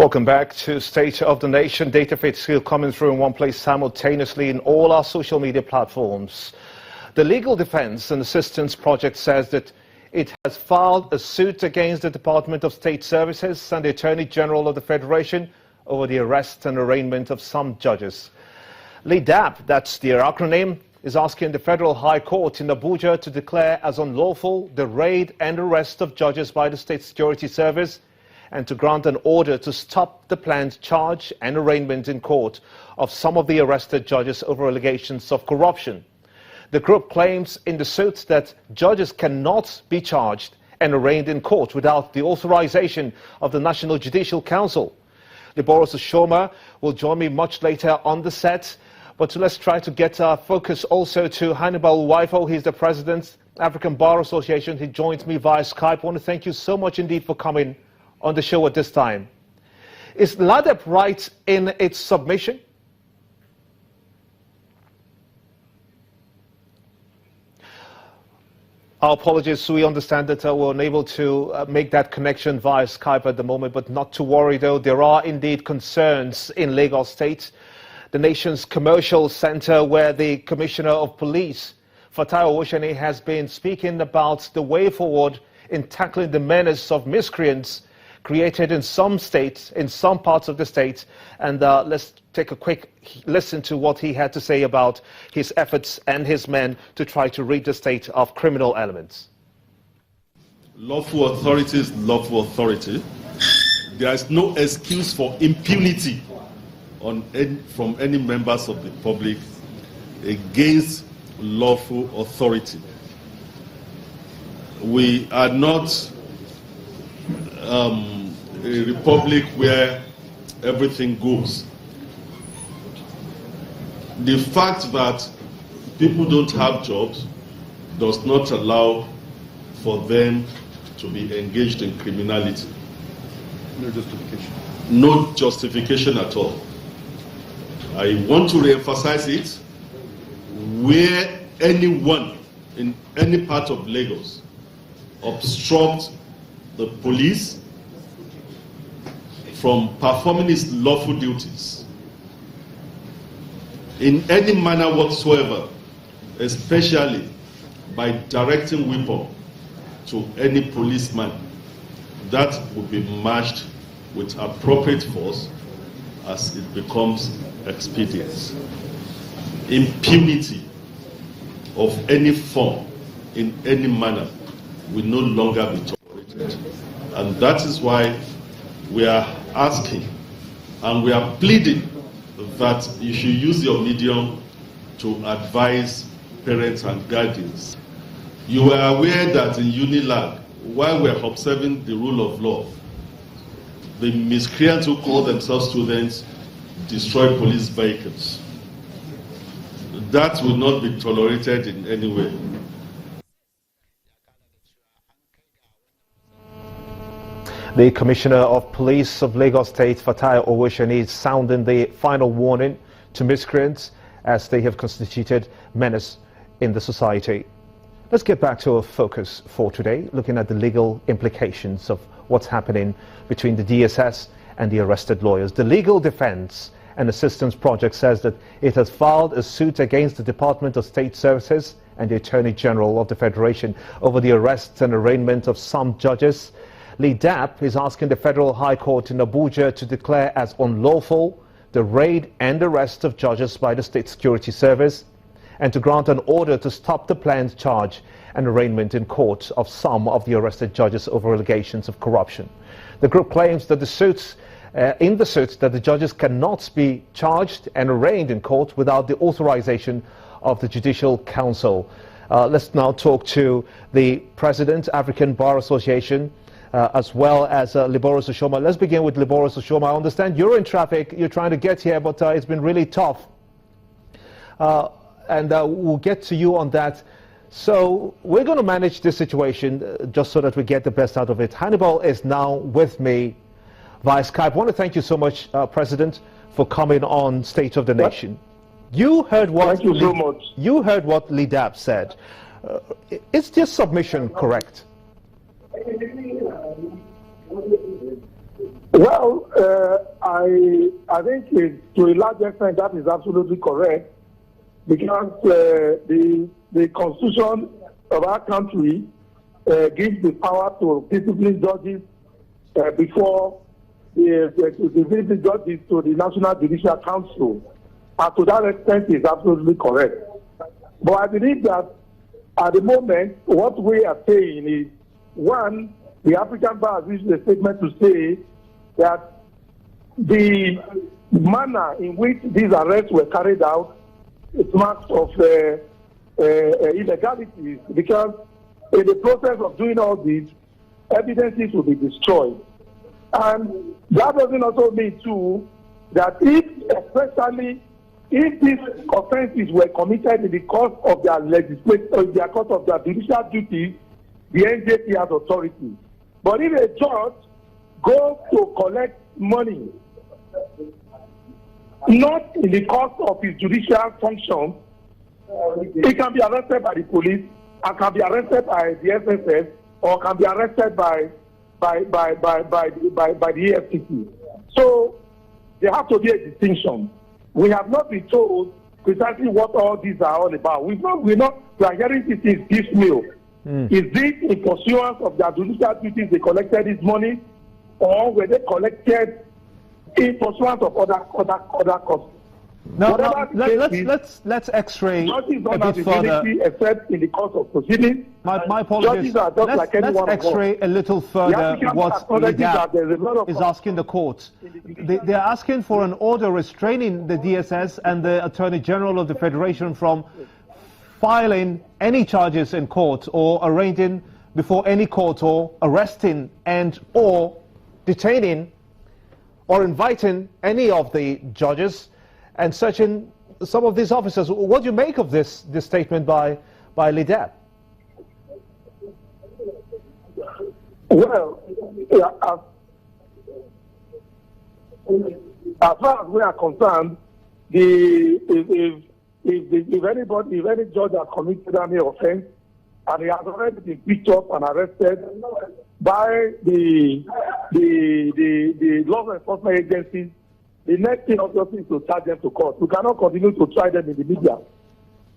Welcome back to State of the Nation. Data feeds still coming through in one place simultaneously in all our social media platforms. The Legal Defense and Assistance Project says that it has filed a suit against the Department of State Services and the Attorney General of the Federation over the arrest and arraignment of some judges. LEDAP, that's their acronym, is asking the Federal High Court in Abuja to declare as unlawful the raid and arrest of judges by the State Security Service and to grant an order to stop the planned charge and arraignment in court of some of the arrested judges over allegations of corruption. The group claims in the suit that judges cannot be charged and arraigned in court without the authorization of the National Judicial Council. Liboros Oshoma will join me much later on the set, but let's try to get our focus also to Hannibal Waifo. He's the president, African Bar Association. He joins me via Skype. I want to thank you so much indeed for coming on the show at this time. Is LADEP right in its submission? Our apologies, we understand that we're unable to make that connection via Skype at the moment, but not to worry though, there are indeed concerns in Lagos State, the nation's commercial center where the Commissioner of Police, Fatai Owoseni, has been speaking about the way forward in tackling the menace of miscreants created in some states, in some parts of the state. And let's take a quick listen to what he had to say about his efforts and his men to try to rid the state of criminal elements. Lawful authority is lawful authority. There is no excuse for impunity from any members of the public against lawful authority. We are not a republic where everything goes. The fact that people don't have jobs does not allow for them to be engaged in criminality. No justification. No justification at all. I want to re-emphasize it. Where anyone in any part of Lagos obstructs the police from performing its lawful duties in any manner whatsoever, especially by directing weapon to any policeman, that will be matched with appropriate force as it becomes expedient. Impunity of any form in any manner will no longer be tolerated. And that is why we are asking and we are pleading that you should use your medium to advise parents and guardians. You are aware that in UNILAG, while we're observing the rule of law, the miscreants who call themselves students destroy police vehicles. That will not be tolerated in any way. The Commissioner of Police of Lagos State, Fatai Owoseni, is sounding the final warning to miscreants as they have constituted menace in the society. Let's get back to our focus for today, looking at the legal implications of what's happening between the DSS and the arrested lawyers. The Legal Defense and Assistance Project says that it has filed a suit against the Department of State Services and the Attorney General of the Federation over the arrest and arraignment of some judges. LEDAP is asking the Federal High Court in Abuja to declare as unlawful the raid and arrest of judges by the State Security Service and to grant an order to stop the planned charge and arraignment in court of some of the arrested judges over allegations of corruption. The group claims that in the suit that the judges cannot be charged and arraigned in court without the authorization of the Judicial Council. Let's now talk to the President, African Bar Association, as well as Liboros Oshoma. Let's begin with Liboros Oshoma. I understand you're in traffic, you're trying to get here, but it's been really tough. And we'll get to you on that. So we're going to manage this situation just so that we get the best out of it. Hannibal is now with me via Skype. I want to thank you so much, President, for coming on State of the Nation. You heard what Thank you so much. You heard what LEDAP said. Is this submission correct? Well, I think to a large extent that is absolutely correct, because the constitution of our country gives the power to discipline judges before the discipline judges to the National Judicial Council, and to that extent is absolutely correct. But I believe that at the moment, what we are saying is, one, the African Bar has issued a statement to say that the manner in which these arrests were carried out is marks of illegalities, because in the process of doing all this, evidences will be destroyed. And that doesn't also mean, too, that especially if these offenses were committed in the course of their course of their judicial duties, the NJC has authority. But if a judge goes to collect money, not in the course of his judicial function, he can be arrested by the police, and can be arrested by the SSS, or can be arrested by the EFCC. So there has to be a distinction. We have not been told precisely what all these are all about. We are hearing this is piecemeal. Is this in pursuance of their judicial duties they collected this money, or were they collected in pursuance of other costs? Now let's X-ray a bit further. Except in the course of proceedings. My apologies. Let's X-ray a little further what LIDAP is asking the court. They're asking for an order restraining the DSS and the Attorney General of the Federation from filing any charges in court, or arraigning before any court, or arresting and or detaining or inviting any of the judges and searching some of these officers. What do you make of this statement by LIDAP? Well, as far as we are concerned, if any judge has committed any offense and he has already been picked up and arrested by the law enforcement agencies, the next thing obviously is to charge them to court. We cannot continue to try them in the media.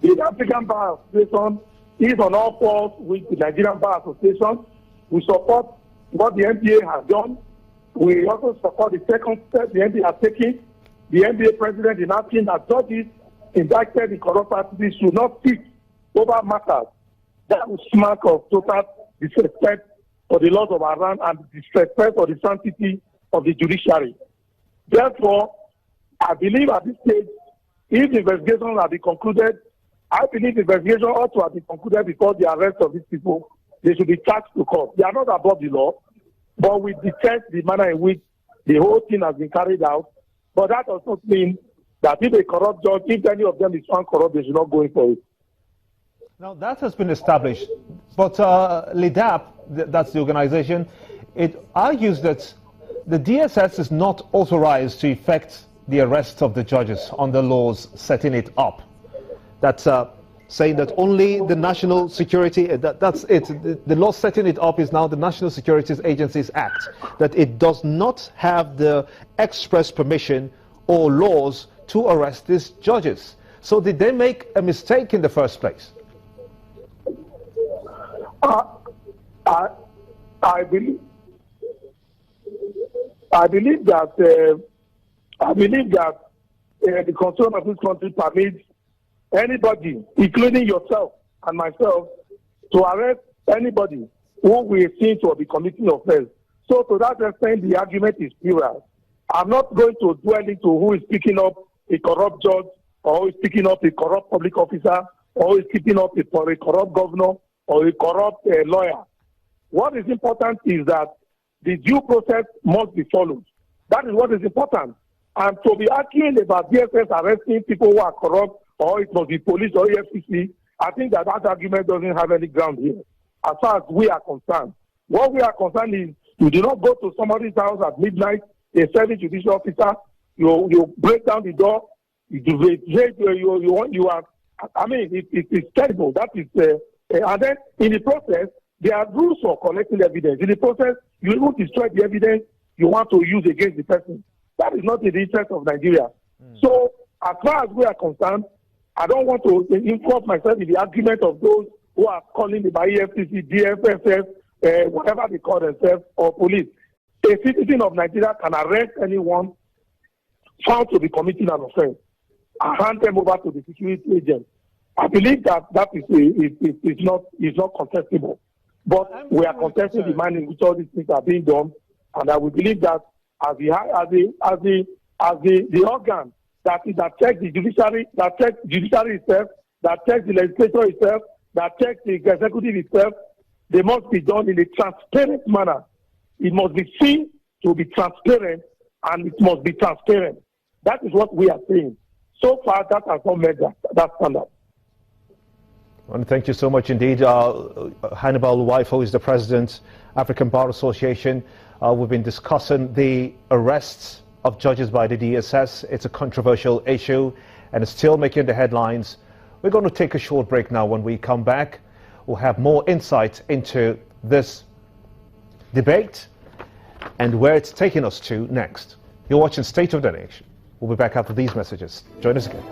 The African Bar Association is on all fours with the Nigerian Bar Association. We support what the NBA has done. We also support the second step the NBA has taken. The NBA president is asking that judges indicted in corrupt practices should not speak over matters that would smack of total disrespect for the laws of our land and disrespect for the sanctity of the judiciary. Therefore, I believe at this stage, if the investigation has been concluded, I believe the investigation ought to have been concluded before the arrest of these people. They should be charged to court. They are not above the law, but we detest the manner in which the whole thing has been carried out. But that does not mean that if a corrupt judge, if any of them is found corrupt, they should not go in for it. Now, that has been established. But LIDAP, that's the organization, it argues that the DSS is not authorized to effect the arrest of the judges under laws setting it up. That's saying that only the National Security, that's it. The law setting it up is now the National Securities Agencies Act, that it does not have the express permission or laws to arrest these judges. So did they make a mistake in the first place? I believe that the constitution of this country permits anybody, including yourself and myself, to arrest anybody who we think to be committing offense. So to that extent, the argument is plural. I'm not going to dwell into who is picking up a corrupt judge, or who is picking up a corrupt public officer, or who is picking up a corrupt governor, or a corrupt lawyer. What is important is that the due process must be followed. That is what is important. And to be arguing about DSS arresting people who are corrupt, or it must be police or EFCC, I think that argument doesn't have any ground here. As far as we are concerned, what we are concerned is you do not go to somebody's house at midnight, a service judicial officer, you break down the door, it's terrible. That is, and then in the process, there are rules for collecting evidence. In the process, you will destroy the evidence, you want to use against the person. That is not in the interest of Nigeria. So, as far as we are concerned, I don't want to involve myself in the argument of those who are calling the EFCC, DFSS, whatever they call themselves, or police. A citizen of Nigeria can arrest anyone found to be committing an offense and hand them over to the security agent. I believe that is not contestable. But we are contesting the manner in which all these things are being done, and I will believe that as the organ that checks the judiciary, that checks judiciary itself, that checks the legislature itself, that checks the executive itself, they must be done in a transparent manner. It must be seen to be transparent, and it must be transparent. That is what we are saying. So far, that has not met that standard. I want to thank you so much indeed. Hannibal Waifo is the president, African Bar Association. We've been discussing the arrests of judges by the DSS. It's a controversial issue and it's still making the headlines. We're going to take a short break now. When we come back, we'll have more insight into this debate and where it's taking us to next. You're watching State of the Nation. We'll be back after these messages. Join us again.